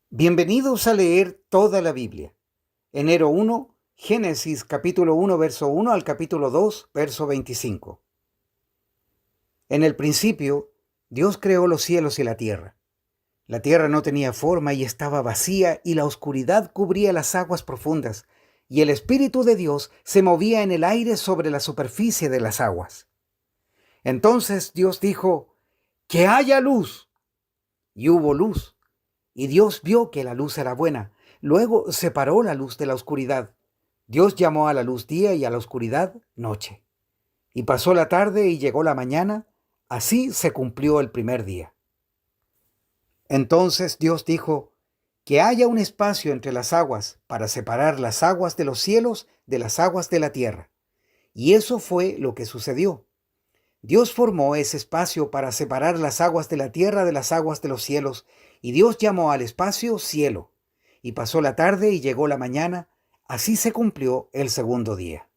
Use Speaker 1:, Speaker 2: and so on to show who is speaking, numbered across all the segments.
Speaker 1: Bienvenidos a leer toda la Biblia. Enero 1, Génesis capítulo 1, verso 1 al capítulo 2, verso 25. En el principio, Dios creó los cielos y la tierra. La tierra no tenía forma y estaba vacía, y la oscuridad cubría las aguas profundas, y el Espíritu de Dios se movía en el aire sobre la superficie de las aguas. Entonces Dios dijo: «¡Que haya luz!» Y hubo luz. Y Dios vio que la luz era buena. Luego separó la luz de la oscuridad. Dios llamó a la luz día y a la oscuridad noche. Y pasó la tarde y llegó la mañana. Así se cumplió el primer día. Entonces Dios dijo: «Que haya un espacio entre las aguas para separar las aguas de los cielos de las aguas de la tierra». Y eso fue lo que sucedió. Dios formó ese espacio para separar las aguas de la tierra de las aguas de los cielos, y Dios llamó al espacio cielo. Y pasó la tarde y llegó la mañana. Así se cumplió el segundo día.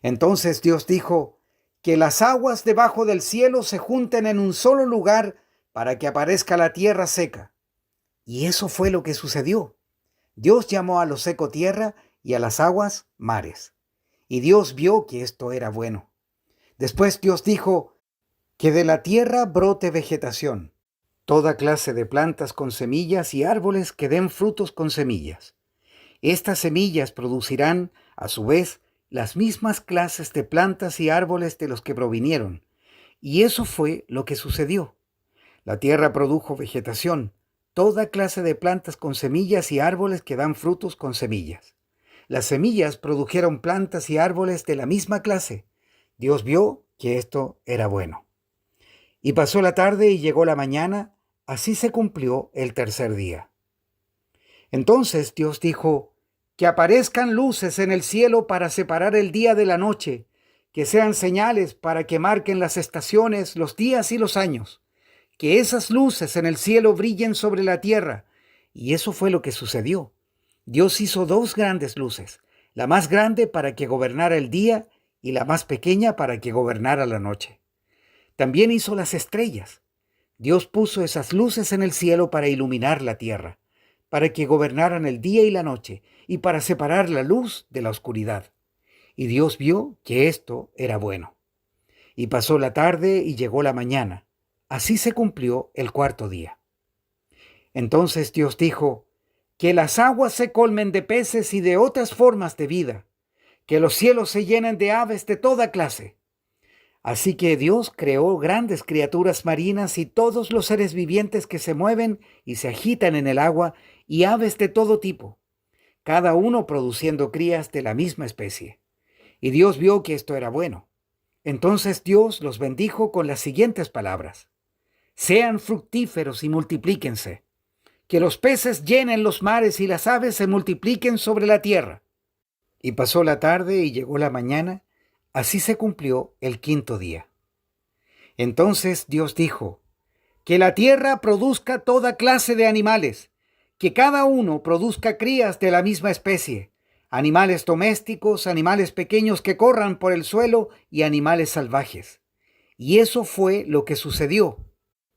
Speaker 1: Entonces Dios dijo: «Que las aguas debajo del cielo se junten en un solo lugar para que aparezca la tierra seca». Y eso fue lo que sucedió. Dios llamó a lo seco tierra y a las aguas mares. Y Dios vio que esto era bueno. Después Dios dijo: «Que de la tierra brote vegetación, toda clase de plantas con semillas y árboles que den frutos con semillas. Estas semillas producirán, a su vez, las mismas clases de plantas y árboles de los que provinieron». Y eso fue lo que sucedió. La tierra produjo vegetación, toda clase de plantas con semillas y árboles que dan frutos con semillas. Las semillas produjeron plantas y árboles de la misma clase. Dios vio que esto era bueno. Y pasó la tarde y llegó la mañana. Así se cumplió el tercer día. Entonces Dios dijo: «Que aparezcan luces en el cielo para separar el día de la noche, que sean señales para que marquen las estaciones, los días y los años. Que esas luces en el cielo brillen sobre la tierra». Y eso fue lo que sucedió. Dios hizo dos grandes luces, la más grande para que gobernara el día y la más pequeña para que gobernara la noche. También hizo las estrellas. Dios puso esas luces en el cielo para iluminar la tierra, para que gobernaran el día y la noche, y para separar la luz de la oscuridad. Y Dios vio que esto era bueno. Y pasó la tarde y llegó la mañana. Así se cumplió el cuarto día. Entonces Dios dijo: «Que las aguas se colmen de peces y de otras formas de vida, que los cielos se llenen de aves de toda clase». Así que Dios creó grandes criaturas marinas y todos los seres vivientes que se mueven y se agitan en el agua, y aves de todo tipo, cada uno produciendo crías de la misma especie. Y Dios vio que esto era bueno. Entonces Dios los bendijo con las siguientes palabras: «Sean fructíferos y multiplíquense. Que los peces llenen los mares y las aves se multipliquen sobre la tierra». Y pasó la tarde y llegó la mañana. Así se cumplió el quinto día. Entonces Dios dijo: «Que la tierra produzca toda clase de animales, que cada uno produzca crías de la misma especie, animales domésticos, animales pequeños que corran por el suelo y animales salvajes». Y eso fue lo que sucedió.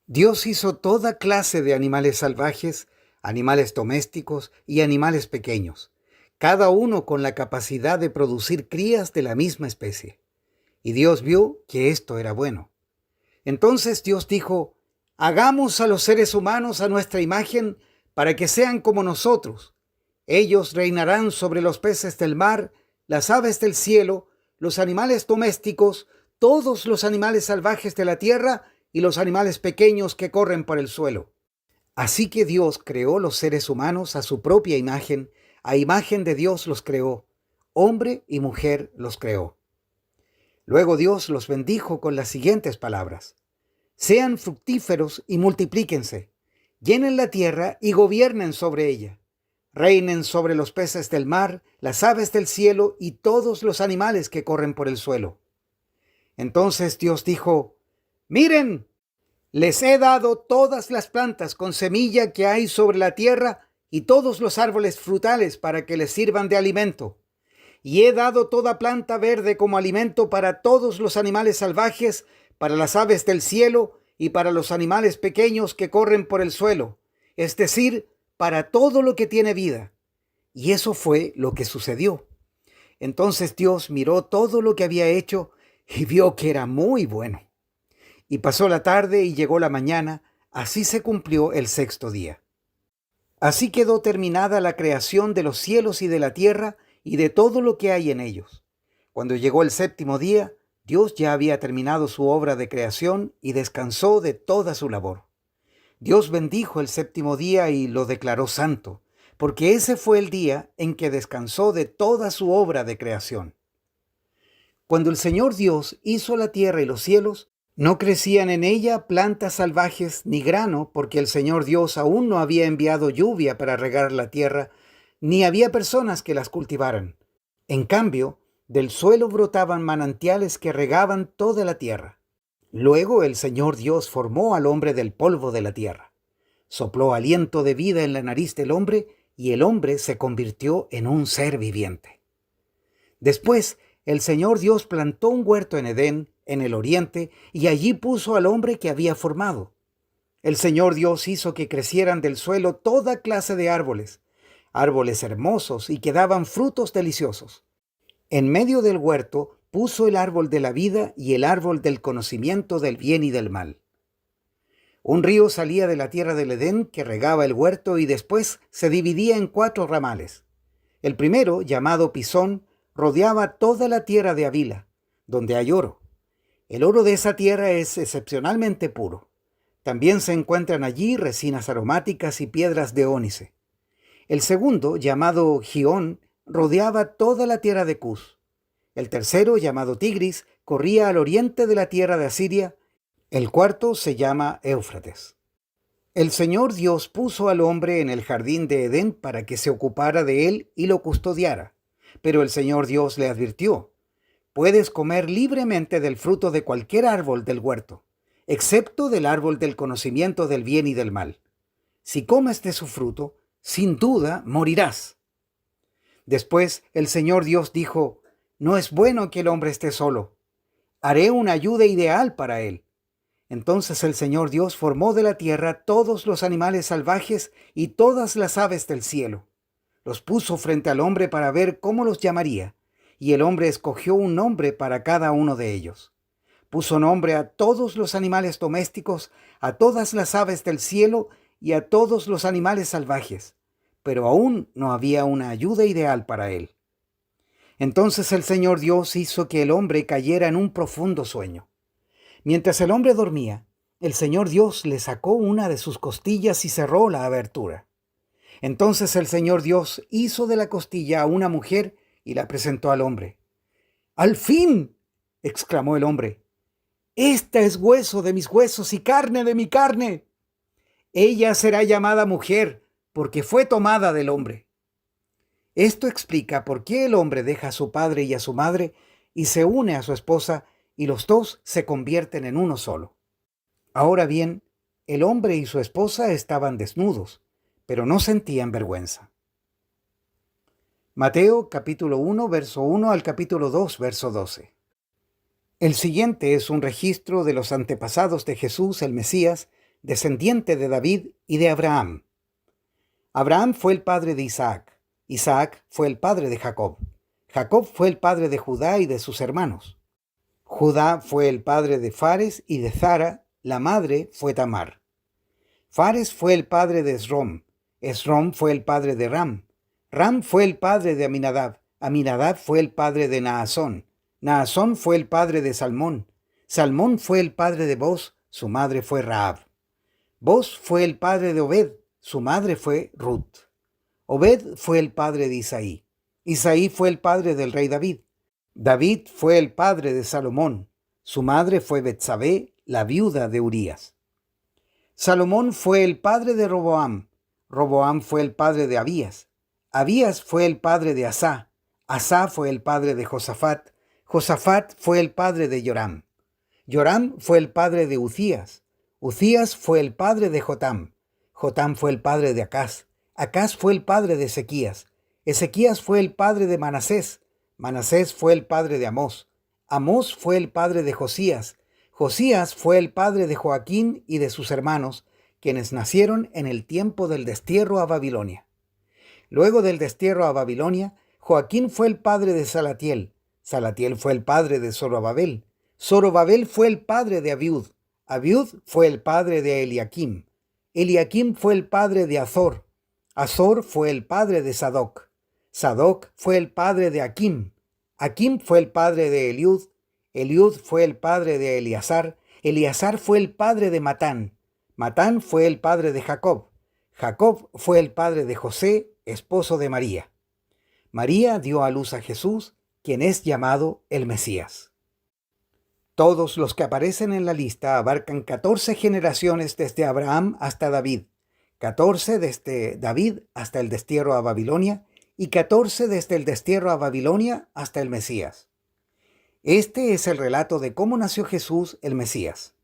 Speaker 1: Dios hizo toda clase de animales salvajes, animales domésticos y animales pequeños, cada uno con la capacidad de producir crías de la misma especie. Y Dios vio que esto era bueno. Entonces Dios dijo: «Hagamos a los seres humanos a nuestra imagen, para que sean como nosotros. Ellos reinarán sobre los peces del mar, las aves del cielo, los animales domésticos, todos los animales salvajes de la tierra y los animales pequeños que corren por el suelo». Así que Dios creó los seres humanos a su propia imagen. A imagen de Dios los creó, hombre y mujer los creó. Luego Dios los bendijo con las siguientes palabras: «Sean fructíferos y multiplíquense, llenen la tierra y gobiernen sobre ella. Reinen sobre los peces del mar, las aves del cielo y todos los animales que corren por el suelo». Entonces Dios dijo: «Miren, les he dado todas las plantas con semilla que hay sobre la tierra y todos los árboles frutales para que les sirvan de alimento. Y he dado toda planta verde como alimento para todos los animales salvajes, para las aves del cielo y para los animales pequeños que corren por el suelo, es decir, para todo lo que tiene vida. Y eso fue lo que sucedió. Entonces Dios miró todo lo que había hecho y vio que era muy bueno. Y pasó la tarde y llegó la mañana, así se cumplió el sexto día. Así quedó terminada la creación de los cielos y de la tierra y de todo lo que hay en ellos. Cuando llegó el séptimo día, Dios ya había terminado su obra de creación y descansó de toda su labor. Dios bendijo el séptimo día y lo declaró santo, porque ese fue el día en que descansó de toda su obra de creación. Cuando el Señor Dios hizo la tierra y los cielos, no crecían en ella plantas salvajes ni grano, porque el Señor Dios aún no había enviado lluvia para regar la tierra, ni había personas que las cultivaran. En cambio, del suelo brotaban manantiales que regaban toda la tierra. Luego el Señor Dios formó al hombre del polvo de la tierra. Sopló aliento de vida en la nariz del hombre, y el hombre se convirtió en un ser viviente. Después, el Señor Dios plantó un huerto en Edén, en el oriente, y allí puso al hombre que había formado. El Señor Dios hizo que crecieran del suelo toda clase de árboles, árboles hermosos y que daban frutos deliciosos. En medio del huerto puso el árbol de la vida y el árbol del conocimiento del bien y del mal. Un río salía de la tierra del Edén que regaba el huerto y después se dividía en 4 ramales. El primero, llamado Pisón, rodeaba toda la tierra de Havila, donde hay oro. El oro de esa tierra es excepcionalmente puro. También se encuentran allí resinas aromáticas y piedras de ónice. El segundo, llamado Gihón, rodeaba toda la tierra de Cus. El tercero, llamado Tigris, corría al oriente de la tierra de Asiria. El cuarto se llama Éufrates. El Señor Dios puso al hombre en el jardín de Edén para que se ocupara de él y lo custodiara. Pero el Señor Dios le advirtió: puedes comer libremente del fruto de cualquier árbol del huerto, excepto del árbol del conocimiento del bien y del mal. Si comes de su fruto, sin duda morirás. Después el Señor Dios dijo: no es bueno que el hombre esté solo. Haré una ayuda ideal para él. Entonces el Señor Dios formó de la tierra todos los animales salvajes y todas las aves del cielo. Los puso frente al hombre para ver cómo los llamaría, y el hombre escogió un nombre para cada uno de ellos. Puso nombre a todos los animales domésticos, a todas las aves del cielo y a todos los animales salvajes, pero aún no había una ayuda ideal para él. Entonces el Señor Dios hizo que el hombre cayera en un profundo sueño. Mientras el hombre dormía, el Señor Dios le sacó una de sus costillas y cerró la abertura. Entonces el Señor Dios hizo de la costilla a una mujer y la presentó al hombre. ¡Al fin!, exclamó el hombre. «Esta es hueso de mis huesos y carne de mi carne. Ella será llamada mujer, porque fue tomada del hombre». Esto explica por qué el hombre deja a su padre y a su madre y se une a su esposa, y los dos se convierten en uno solo. Ahora bien, el hombre y su esposa estaban desnudos, pero no sentían vergüenza. Mateo capítulo 1, verso 1 al capítulo 2, verso 12. El siguiente es un registro de los antepasados de Jesús el Mesías, descendiente de David y de Abraham. Abraham fue el padre de Isaac. Isaac fue el padre de Jacob. Jacob fue el padre de Judá y de sus hermanos. Judá fue el padre de Fares y de Zara, la madre fue Tamar. Fares fue el padre de Esrom. Esrom fue el padre de Ram. Ram fue el padre de Aminadab. Aminadab fue el padre de Naasón. Naasón fue el padre de Salmón. Salmón fue el padre de Boz, su madre fue Rahab. Boz fue el padre de Obed, su madre fue Ruth. Obed fue el padre de Isaí. Isaí fue el padre del rey David. David fue el padre de Salomón. Su madre fue Betsabé, la viuda de Urías. Salomón fue el padre de Roboam. Roboam fue el padre de Abías. Abías fue el padre de Asá. Asá fue el padre de Josafat. Josafat fue el padre de Joram. Joram fue el padre de Uzías. Uzías fue el padre de Jotam. Jotam fue el padre de Acaz. Acaz fue el padre de Ezequías. Ezequías fue el padre de Manasés. Manasés fue el padre de Amós. Amós fue el padre de Josías. Josías fue el padre de Joaquín y de sus hermanos, quienes nacieron en el tiempo del destierro a Babilonia. Luego del destierro a Babilonia, Joaquín fue el padre de Salatiel, Salatiel fue el padre de Zorobabel, Zorobabel fue el padre de Abiud, Abiud fue el padre de Eliakim, Eliakim fue el padre de Azor, Azor fue el padre de Sadoc, Sadoc fue el padre de Aquim, Aquim fue el padre de Eliud, Eliud fue el padre de Eleazar, Eleazar fue el padre de Matán, Matán fue el padre de Jacob, Jacob fue el padre de José, esposo de María. María dio a luz a Jesús, quien es llamado el Mesías. Todos los que aparecen en la lista abarcan 14 generaciones desde Abraham hasta David, 14 desde David hasta el destierro a Babilonia y 14 desde el destierro a Babilonia hasta el Mesías. Este es el relato de cómo nació Jesús, el Mesías.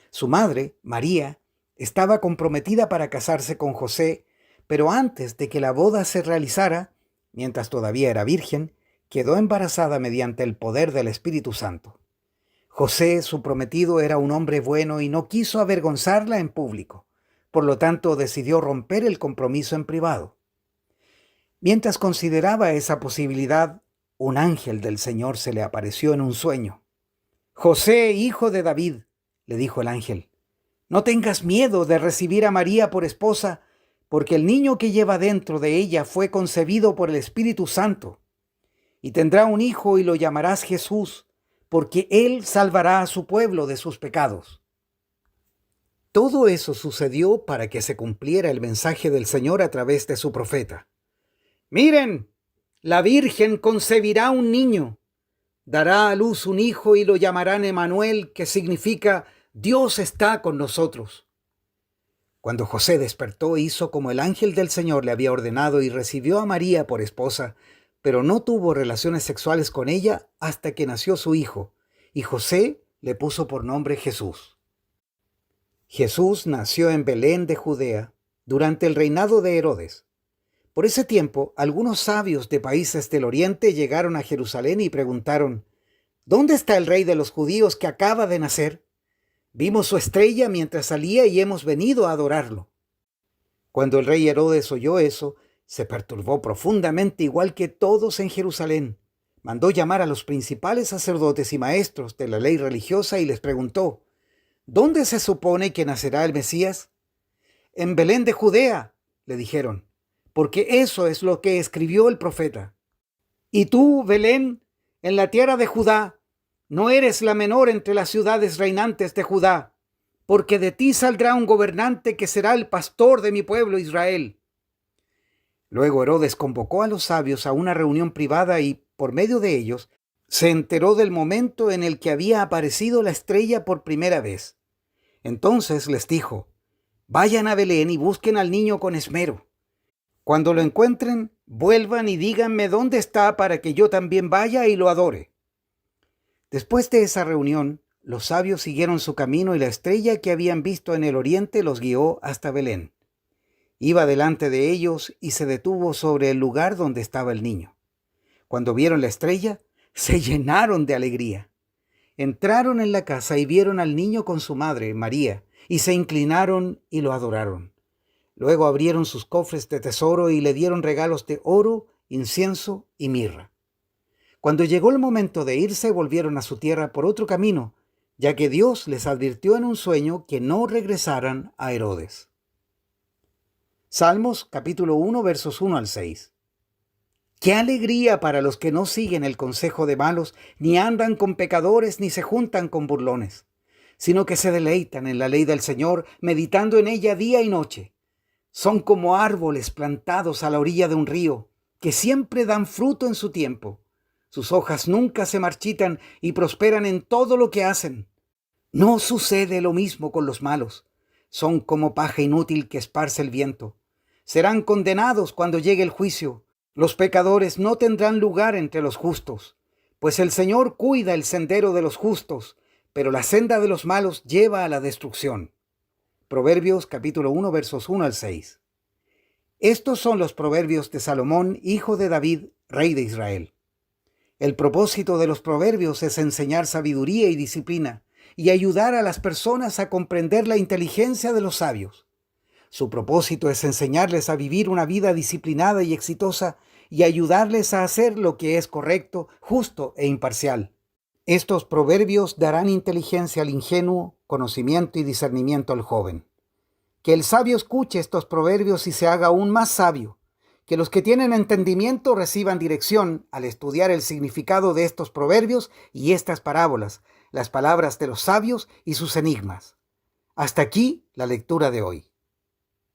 Speaker 1: Su madre, María, estaba comprometida para casarse con José, pero antes de que la boda se realizara, mientras todavía era virgen, quedó embarazada mediante el poder del Espíritu Santo. José, su prometido, era un hombre bueno y no quiso avergonzarla en público. Por lo tanto, decidió romper el compromiso en privado. Mientras consideraba esa posibilidad, un ángel del Señor se le apareció en un sueño. «José, hijo de David», le dijo el ángel, «no tengas miedo de recibir a María por esposa, porque el niño que lleva dentro de ella fue concebido por el Espíritu Santo. Y tendrá un hijo y lo llamarás Jesús, porque él salvará a su pueblo de sus pecados». Todo eso sucedió para que se cumpliera el mensaje del Señor a través de su profeta. «Miren, la Virgen concebirá un niño, dará a luz un hijo y lo llamarán Emanuel, que significa Dios está con nosotros». Cuando José despertó, hizo como el ángel del Señor le había ordenado y recibió a María por esposa, pero no tuvo relaciones sexuales con ella hasta que nació su hijo, y José le puso por nombre Jesús. Jesús nació en Belén de Judea durante el reinado de Herodes. Por ese tiempo, algunos sabios de países del oriente llegaron a Jerusalén y preguntaron: «¿Dónde está el rey de los judíos que acaba de nacer? Vimos su estrella mientras salía y hemos venido a adorarlo». Cuando el rey Herodes oyó eso, se perturbó profundamente, igual que todos en Jerusalén. Mandó llamar a los principales sacerdotes y maestros de la ley religiosa y les preguntó: «¿Dónde se supone que nacerá el Mesías?» «En Belén de Judea», le dijeron, «porque eso es lo que escribió el profeta. Y tú, Belén, en la tierra de Judá, no eres la menor entre las ciudades reinantes de Judá, porque de ti saldrá un gobernante que será el pastor de mi pueblo Israel». Luego Herodes convocó a los sabios a una reunión privada y, por medio de ellos, se enteró del momento en el que había aparecido la estrella por primera vez. Entonces les dijo: «Vayan a Belén y busquen al niño con esmero. Cuando lo encuentren, vuelvan y díganme dónde está para que yo también vaya y lo adore». Después de esa reunión, los sabios siguieron su camino y la estrella que habían visto en el oriente los guió hasta Belén. Iba delante de ellos y se detuvo sobre el lugar donde estaba el niño. Cuando vieron la estrella, se llenaron de alegría. Entraron en la casa y vieron al niño con su madre, María, y se inclinaron y lo adoraron. Luego abrieron sus cofres de tesoro y le dieron regalos de oro, incienso y mirra. Cuando llegó el momento de irse, volvieron a su tierra por otro camino, ya que Dios les advirtió en un sueño que no regresaran a Herodes. Salmos capítulo 1, versos 1 al 6. ¡Qué alegría para los que no siguen el consejo de malos, ni andan con pecadores, ni se juntan con burlones, sino que se deleitan en la ley del Señor, meditando en ella día y noche! Son como árboles plantados a la orilla de un río, que siempre dan fruto en su tiempo. Sus hojas nunca se marchitan y prosperan en todo lo que hacen. No sucede lo mismo con los malos. Son como paja inútil que esparce el viento. Serán condenados cuando llegue el juicio. Los pecadores no tendrán lugar entre los justos, pues el Señor cuida el sendero de los justos, pero la senda de los malos lleva a la destrucción. Proverbios capítulo 1, versos 1 al 6. Estos son los proverbios de Salomón, hijo de David, rey de Israel. El propósito de los proverbios es enseñar sabiduría y disciplina, y ayudar a las personas a comprender la inteligencia de los sabios. Su propósito es enseñarles a vivir una vida disciplinada y exitosa y ayudarles a hacer lo que es correcto, justo e imparcial. Estos proverbios darán inteligencia al ingenuo, conocimiento y discernimiento al joven. Que el sabio escuche estos proverbios y se haga aún más sabio. Que los que tienen entendimiento reciban dirección al estudiar el significado de estos proverbios y estas parábolas, las palabras de los sabios y sus enigmas. Hasta aquí la lectura de hoy.